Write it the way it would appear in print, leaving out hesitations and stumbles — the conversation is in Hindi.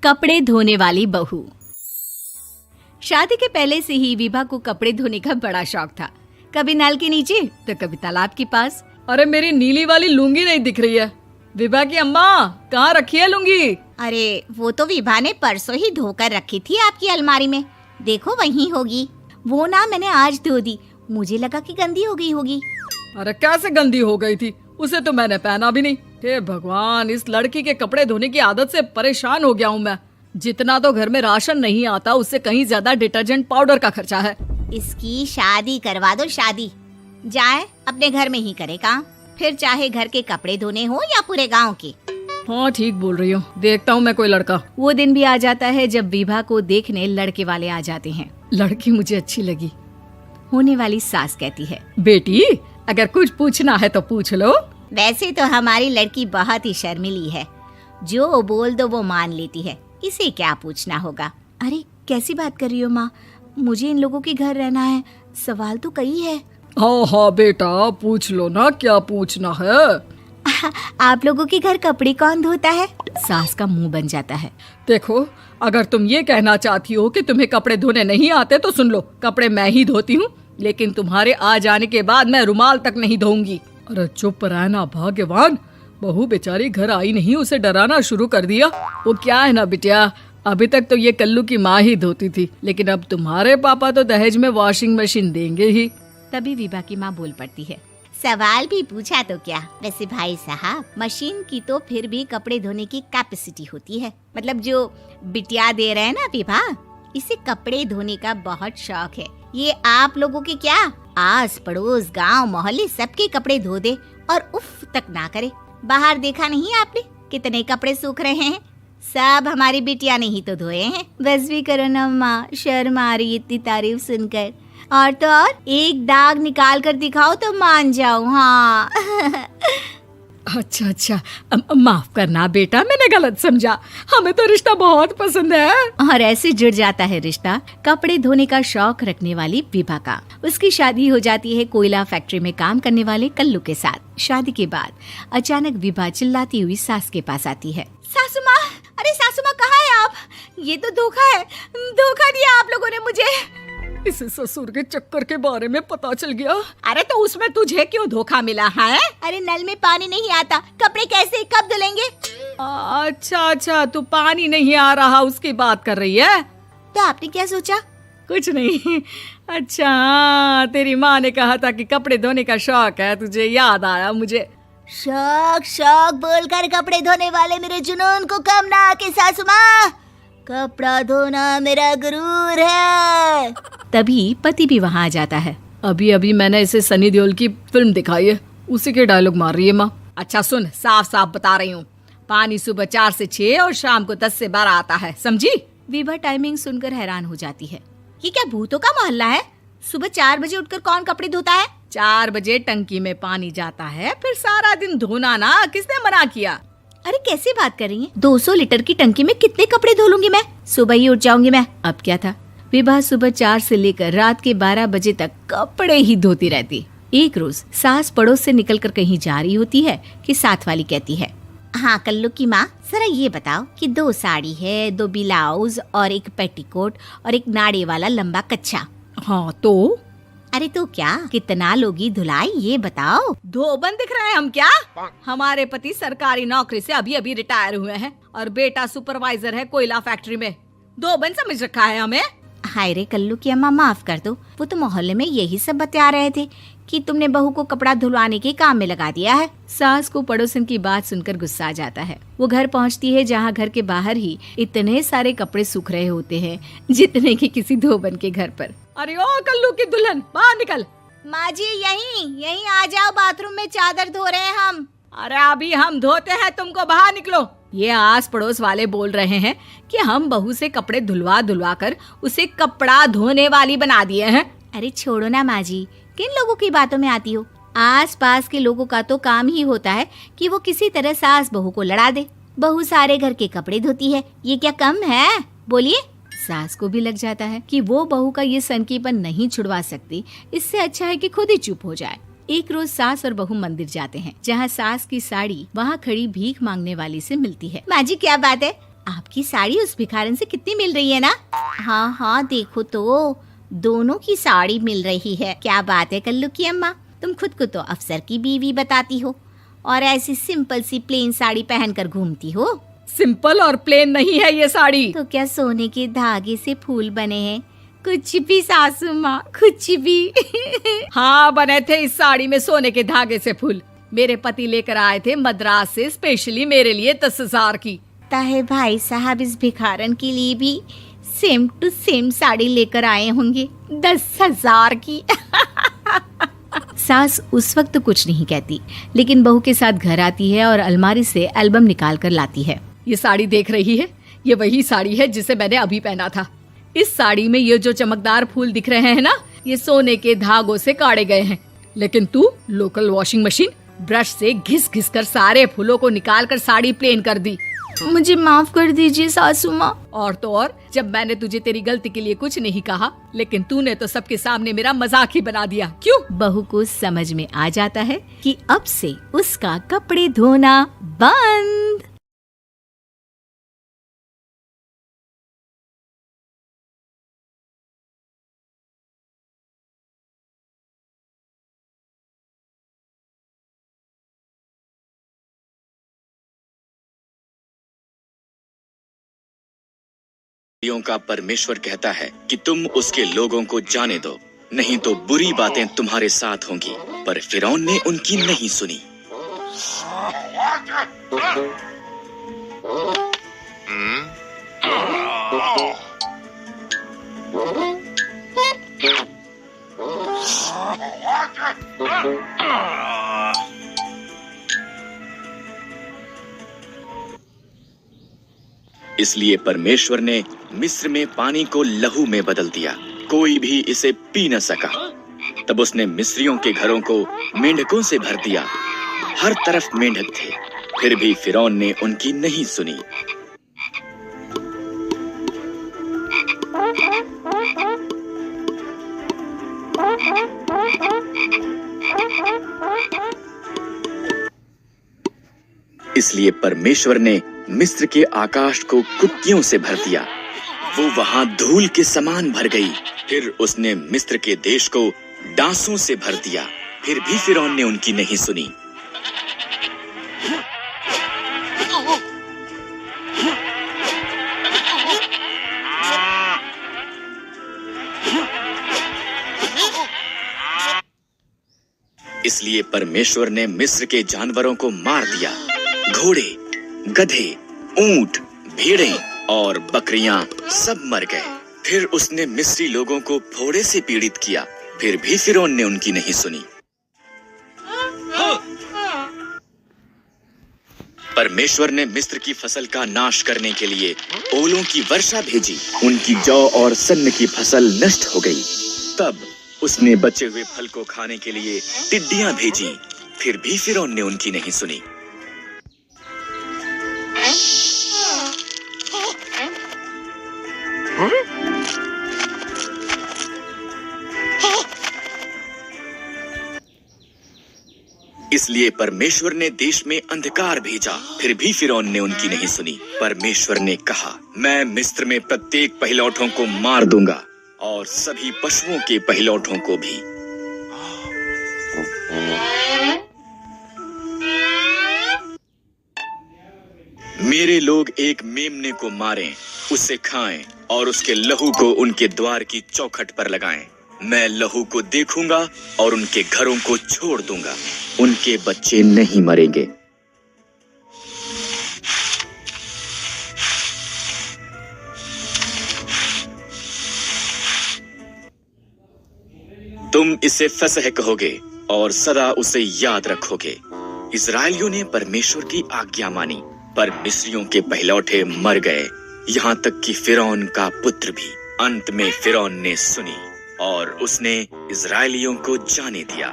कपड़े धोने वाली बहू। शादी के पहले से ही विभा को कपड़े धोने का बड़ा शौक था। कभी नल के नीचे तो कभी तालाब के पास। अरे मेरी नीली वाली लुंगी नहीं दिख रही है। विभा की अम्मा, कहाँ रखी है लुंगी? अरे वो तो विभा ने परसों ही धोकर रखी थी आपकी अलमारी में, देखो वहीं होगी। वो ना मैंने आज धो दी, मुझे लगा कि गंदी हो गई होगी। अरे कैसे गंदी हो गई थी? उसे तो मैंने पहना भी नहीं। हे भगवान, इस लड़की के कपड़े धोने की आदत से परेशान हो गया हूँ मैं। जितना तो घर में राशन नहीं आता, उससे कहीं ज्यादा डिटर्जेंट पाउडर का खर्चा है। इसकी शादी करवा दो, शादी जाए अपने घर में ही करे काम, फिर चाहे घर के कपड़े धोने हो या पूरे गांव के। हाँ ठीक बोल रही हूँ, देखता हूँ मैं कोई लड़का। वो दिन भी आ जाता है जब विभा को देखने लड़के वाले आ जाते हैं। लड़की मुझे अच्छी लगी। होने वाली सास कहती है, बेटी अगर कुछ पूछना है तो पूछ लो। वैसे तो हमारी लड़की बहुत ही शर्मीली है, जो बोल दो वो मान लेती है, इसे क्या पूछना होगा। अरे कैसी बात कर रही हो माँ, मुझे इन लोगों के घर रहना है, सवाल तो कई है। हाँ हाँ बेटा, पूछ लो ना, क्या पूछना है। आप लोगों के घर कपड़े कौन धोता है? सास का मुंह बन जाता है। देखो, अगर तुम ये कहना चाहती हो कि तुम्हें कपड़े धोने नहीं आते तो सुन लो, कपड़े मैं ही धोती हूँ, लेकिन तुम्हारे आ जाने के बाद मैं रुमाल तक नहीं धोऊंगी। अरे चुप रहना भाग्यवान, बहू बेचारी घर आई नहीं, उसे डराना शुरू कर दिया। वो क्या है ना बिटिया, अभी तक तो ये कल्लू की माँ ही धोती थी, लेकिन अब तुम्हारे पापा तो दहेज में वॉशिंग मशीन देंगे ही। तभी विभा की माँ बोल पड़ती है, सवाल भी पूछा तो क्या। वैसे भाई साहब, मशीन की तो फिर भी कपड़े धोने की कैपेसिटी होती है। मतलब जो बिटिया दे रहे हैं ना विभा, इसे कपड़े धोने का बहुत शौक है। ये आप लोगों के क्या, आस पड़ोस गांव मोहल्ले सबके कपड़े धो दे और उफ तक ना करे। बाहर देखा नहीं आपने कितने कपड़े सूख रहे हैं? सब हमारी बिटिया ने ही तो धोए हैं। बस भी करो ना माँ, शर्म आ रही इतनी तारीफ सुनकर। और तो और एक दाग निकाल कर दिखाओ तो मान जाओ। हाँ अच्छा, माफ करना बेटा, मैंने गलत समझा। हमें तो रिश्ता बहुत पसंद है। और ऐसे जुड़ जाता है रिश्ता कपड़े धोने का शौक रखने वाली विभा का। उसकी शादी हो जाती है कोयला फैक्ट्री में काम करने वाले कल्लू के साथ। शादी के बाद अचानक विभा चिल्लाती हुई सास के पास आती है। सासू माँ, अरे सासू माँ कहाँ है आप? ये तो धोखा है, धोखा दिया आप लोगों ने मुझे। इसे ससुर के चक्कर के बारे में पता चल गया। अरे तो उसमें तुझे क्यों धोखा मिला है? अरे नल में पानी नहीं आता, कपड़े कैसे कब धुलेंगे? अच्छा, तू पानी नहीं आ रहा उसकी बात कर रही है। तो आपने क्या सोचा? कुछ नहीं। अच्छा, तेरी माँ ने कहा था कि कपड़े धोने का शौक है तुझे, याद आया मुझे। शौक बोलकर कपड़े धोने वाले मेरे जुनून को कम ना आके सासू माँ, कपड़ा धोना मेरा गुरूर है। तभी पति भी वहाँ आ जाता है। अभी मैंने इसे सनी देओल की फिल्म दिखाई है, उसी के डायलॉग मार रही है माँ। अच्छा सुन, साफ साफ बता रही हूँ, पानी सुबह 4 से 6 और शाम को 10 से 12 आता है, समझी? विभा टाइमिंग सुनकर हैरान हो जाती है। ये क्या भूतों का मोहल्ला है? सुबह 4 बजे उठकर कौन कपड़े धोता है? 4 बजे टंकी में पानी जाता है, फिर सारा दिन धोना ना, किसने मना किया? अरे कैसी बात कर रही हैं? 200 लीटर की टंकी में कितने कपड़े धो लूंगी मैं? सुबह ही उठ जाऊंगी मैं। अब क्या था, विभा सुबह 4 से लेकर रात के 12 बजे तक कपड़े ही धोती रहती। एक रोज सास पड़ोस से निकलकर कहीं जा रही होती है कि साथ वाली कहती है, हाँ कल्लू की माँ, जरा ये बताओ कि 2 साड़ी है, 2 ब्लाउज और एक पेटीकोट और एक नाड़े वाला लंबा कच्छा। हाँ तो? अरे तो क्या, कितना लोगी धुलाई ये बताओ। धोबन दिख रहे हैं हम क्या? हमारे पति सरकारी नौकरी से अभी रिटायर हुए हैं और बेटा सुपरवाइजर है कोयला फैक्ट्री में। धोबन समझ रखा है हमें? हाय रे कल्लू की अम्मा, माफ कर दो, वो तो मोहल्ले में यही सब बता रहे थे कि तुमने बहू को कपड़ा धुलवाने के काम में लगा दिया है। सास को पड़ोसन की बात सुनकर गुस्सा आ जाता है। वो घर पहुंचती है जहां घर के बाहर ही इतने सारे कपड़े सूख रहे होते हैं जितने कि किसी धोबन के घर पर। अरे ओ कल्लू की दुल्हन, बाहर निकल। माँ जी यहीं आ जाओ, बाथरूम में चादर धो रहे हैं हम। अरे अभी हम धोते हैं, तुमको बाहर निकलो। ये आस पड़ोस वाले बोल रहे हैं कि हम बहू से कपड़े धुलवा कर उसे कपड़ा धोने वाली बना दिए हैं। अरे छोड़ो ना माँ जी, किन लोगों की बातों में आती हो? आस पास के लोगों का तो काम ही होता है कि वो किसी तरह सास बहू को लड़ा दे। बहू सारे घर के कपड़े धोती है, ये क्या कम है? बोलिए। सास को भी लग जाता है कि वो बहू का ये सनकीपन नहीं छुड़वा सकती, इससे अच्छा है कि खुद ही चुप हो जाए। एक रोज सास और बहू मंदिर जाते हैं, जहाँ सास की साड़ी वहाँ खड़ी भीख मांगने वाली से मिलती है। माँ जी क्या बात है, आपकी साड़ी उस भिखारन से कितनी मिल रही है ना? हाँ हाँ, देखो तो दोनों की साड़ी मिल रही है। क्या बात है कल्लू की अम्मा, तुम खुद को तो अफसर की बीवी बताती हो और ऐसी सिंपल सी प्लेन साड़ी पहनकर घूमती हो। सिंपल और प्लेन नहीं है ये साड़ी। तो क्या सोने के धागे से फूल बने हैं? कुछ भी सासू माँ, कुछ भी। हाँ, बने थे इस साड़ी में सोने के धागे से फूल। मेरे पति लेकर आए थे मद्रास से स्पेशली मेरे लिए 10,000 की। ताहे भाई साहब इस भिखारन के लिए भी सेम टू सेम साड़ी लेकर आए होंगे 10,000 की। सास उस वक्त तो कुछ नहीं कहती, लेकिन बहू के साथ घर आती है और अलमारी से एल्बम निकाल कर लाती है। ये साड़ी देख रही है, ये वही साड़ी है जिसे मैंने अभी पहना था। इस साड़ी में ये जो चमकदार फूल दिख रहे हैं ना, ये सोने के धागों से काढ़े गए हैं। लेकिन तू लोकल वॉशिंग मशीन ब्रश से घिस घिस कर सारे फूलों को निकाल कर साड़ी प्लेन कर दी। मुझे माफ कर दीजिए सासू माँ। और तो और, जब मैंने तुझे तेरी गलती के लिए कुछ नहीं कहा, लेकिन तूने तो सबके सामने मेरा मजाक ही बना दिया। क्यों? बहू को समझ में आ जाता है कि अब से उसका कपड़े धोना बंद। का परमेश्वर कहता है कि तुम उसके लोगों को जाने दो, नहीं तो बुरी बातें तुम्हारे साथ होंगी। पर फिरौन ने उनकी नहीं सुनी। इसलिए परमेश्वर ने मिस्र में पानी को लहू में बदल दिया, कोई भी इसे पी न सका। तब उसने मिस्रियों के घरों को मेंढकों से भर दिया, हर तरफ मेंढक थे, फिर भी फिरौन ने उनकी नहीं सुनी। इसलिए परमेश्वर ने मिस्र के आकाश को कुक्कियों से भर दिया, वो वहां धूल के समान भर गई। फिर उसने मिस्र के देश को डांसों से भर दिया, फिर भी फिरौन ने उनकी नहीं सुनी। इसलिए परमेश्वर ने मिस्र के जानवरों को मार दिया, घोड़े, गधे, ऊंट, भेड़ें और बकरियां सब मर गए। फिर उसने मिस्री लोगों को फोड़े से पीड़ित किया, फिर भी फिरौन ने उनकी नहीं सुनी। परमेश्वर ने मिस्र की फसल का नाश करने के लिए ओलों की वर्षा भेजी, उनकी जौ और सन्न की फसल नष्ट हो गई। तब उसने बचे हुए फल को खाने के लिए टिड्डियां भेजी, फिर भी फिरौन ने उनकी नहीं सुनी। इसलिए परमेश्वर ने देश में अंधकार भेजा, फिर भी फिरौन ने उनकी नहीं सुनी। परमेश्वर ने कहा, मैं मिस्र में प्रत्येक पहिलौठों को मार दूंगा और सभी पशुओं के पहिलौठों को भी। मेरे लोग एक मेमने को मारें, उसे खाएं और उसके लहू को उनके द्वार की चौखट पर लगाएं। मैं लहू को देखूंगा और उनके घरों को छोड़ दूंगा, उनके बच्चे नहीं मरेंगे। तुम इसे फसह कहोगे और सदा उसे याद रखोगे। इस्राएलियों ने परमेश्वर की आज्ञा मानी, पर मिस्रियों के पहिलौठे मर गए, यहाँ तक कि फिरौन का पुत्र भी। अंत में फिरौन ने सुनी और उसने इस्राएलियों को जाने दिया।